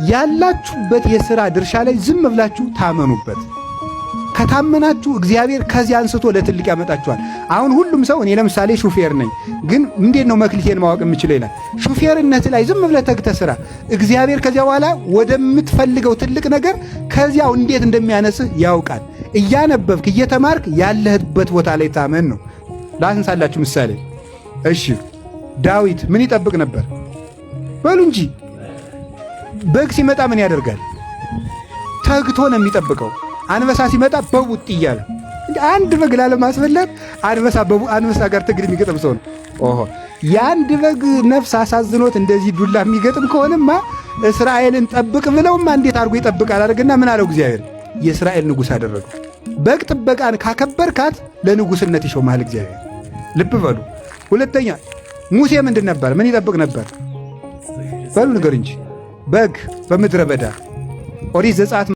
ያላችሁበት የሥራ ድርሻ ላይ ዝም ብላችሁ ታመኑበት። ከታመናችሁ እግዚአብሔር ከዚህ አንስቶ ለትልቅ ያመጣችኋል። አሁን ሁሉም ሰው እኔ ለምሳሌ ሹፌር ነኝ፣ ግን እንዴት ነው መክሊቴን ማወቅ የምችለው ይላል። ሹፌርነት ላይ ዝም ብለህ ተግተህ ስራ። እግዚአብሔር ከዚያ በኋላ ወደምትፈልገው ትልቅ ነገር ከዚያው እንዴት እንደሚያነስህ ያውቃል። እያነበብክ እየተማርክ ያለህበት ቦታ ላይ ታመን ነው። ላንሳላችሁ ምሳሌ። እሺ ዳዊት ምን ይጠብቅ ነበር? በሉ እንጂ በግ ሲመጣ ምን ያደርጋል? ተግቶ ነው የሚጠብቀው። አንበሳ ሲመጣ በቡጥ እያለ አንድ በግ ላለማስበላት አንበሳ ጋር ትግል የሚገጥም ሰው ነው። ኦሆ የአንድ በግ ነፍስ አሳዝኖት እንደዚህ ዱላ የሚገጥም ከሆነማ እስራኤልን ጠብቅ ብለውማ እንዴት አድርጎ ይጠብቃል? አድርግና ምን አለው እግዚአብሔር? የእስራኤል ንጉሥ አደረገው። በግ ጥበቃን ካከበርካት ለንጉሥነት ይሾምሃል እግዚአብሔር። ልብ በሉ። ሁለተኛ ሙሴ ምንድን ነበር? ምን ይጠብቅ ነበር? በሉ ንገር እንጂ። በግ በምድረ በዳ ኦሪት ዘጸአት